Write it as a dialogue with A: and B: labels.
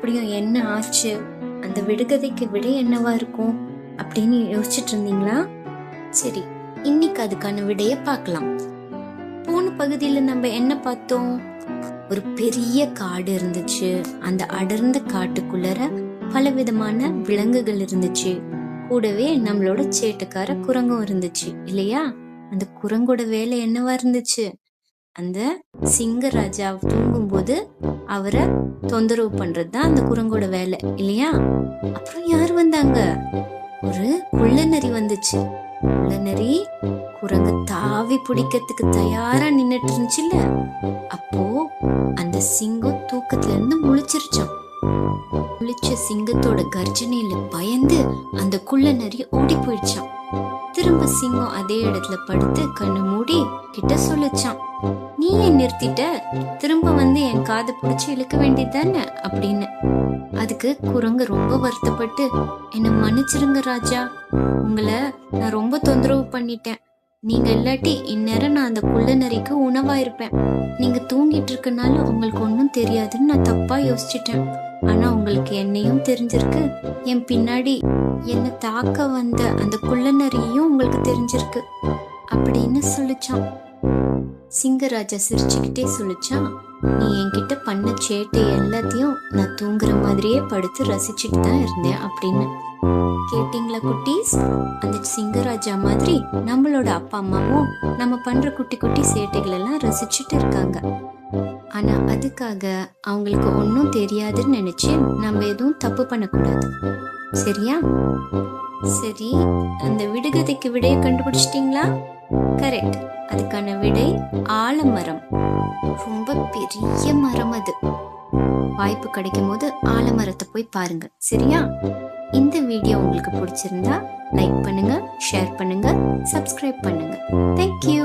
A: மறுபடியும் என்ன ஆச்சு, அந்த விடுகதைக்கு விடை என்னவா இருக்கும் அப்படின்னு யோசிச்சுட்டு இருந்தீங்களா? சரி, இன்னைக்கு அதுக்கான விடைய பார்க்கலாம். போன பகுதியில நம்ம என்ன பார்த்தோம்? ஒரு பெரிய காடு இருந்துச்சு. அந்த அடர்ந்த காட்டுக்குள்ளர பல விதமான விலங்குகள் இருந்துச்சு. கூடவே நம்மளோட சேட்டுக்கார குரங்கும் இருந்துச்சு இல்லையா? அந்த குரங்கோட வேலை என்னவா இருந்துச்சு? அந்த சிங்கராஜா தூங்கும் போது அவரை தொந்தரவு பண்றதுதான் அந்த குரங்கோட வேலை இல்லையா? அப்புறம் யார் வந்தாங்க? ஒரு குள்ளநரி வந்துச்சு. குள்ளநரி குரங்கு தாவி பிடிக்கிறதுக்கு தயாரா நின்னுட்டு இருந்துச்சுல்ல. அப்போ அந்த சிங்கம் தூக்கத்துல இருந்து முழிச்சிருச்சான். முழிச்ச சிங்கத்தோட கர்ஜனையில பயந்து அந்த குள்ளநரி ஓடி போயிடுச்சான். திரும்ப சிங்கம் அதே இடத்துல படுத்து கண்ணு மூடி கிட்ட சொல்லிச்சான், நீ ஏன் நிறுத்திட்ட? திரும்ப வந்து என் காதை பிடிச்சு இழுக்க வேண்டியதானே அப்படின்னு. அதுக்கு குரங்கு ரொம்ப வருத்தப்பட்டு, என்ன மன்னிச்சிருங்க ராஜா, உங்களை நான் ரொம்ப தொந்தரவு பண்ணிட்டேன். நீங்க இல்லாட்டி இந்நேரம் நான் அந்த குள்ளநரிக்கு உணவா இருப்பேன். நீங்க தூங்கிட்டு இருக்கனால உங்களுக்கு ஒன்னும் தெரியாதுன்னு நான் தப்பா யோசிச்சுட்டேன். ஆனா உங்களுக்கு என்னையும் தெரிஞ்சிருக்கு, என் பின்னாடி என்ன தாக்க வந்த அந்த குள்ளநரியும் உங்களுக்கு தெரிஞ்சிருக்கு அப்படின்னு சொல்லிச்சான். சிங்கராஜா சிரிச்சுக்கிட்டே சொல்லிச்சான், நீ என்கிட்ட பண்ண சேட்டை எல்லாத்தையும் நான் தூங்குற மாதிரியே படுத்து ரசிச்சுட்டு தான் இருந்தேன் அப்படின்னு. கேட்டீங்களா குட்டீஸ்? அந்த சிங்கராஜா மாதிரி நம்மளோட அப்பா அம்மாவும் நம்ம பண்ற குட்டி குட்டி சேட்டைகள் எல்லாம் ரசிச்சுட்டு இருக்காங்க. ஆனா அதுக்காக அவங்களுக்கு ஒன்னும் தெரியாதுன்னு நினைச்சு நம்ம எதுவும் தப்பு பண்ணக்கூடாது. சரியா? சரி, அந்த விடுகதைக்கு விடைய கண்டுபிடிச்சிட்டீங்களா? கரெக்ட். அதுக்கான விடை ஆலமரம். ரொம்ப பெரிய மரம் அது. வாய்ப்பு கிடைக்கும் போது ஆலமரத்தை போய் பாருங்க. சரியா? இந்த வீடியோ உங்களுக்கு பிடிச்சிருந்தா லைக் பண்ணுங்க, ஷேர் பண்ணுங்க, சப்ஸ்கிரைப் பண்ணுங்க. தேங்க்யூ.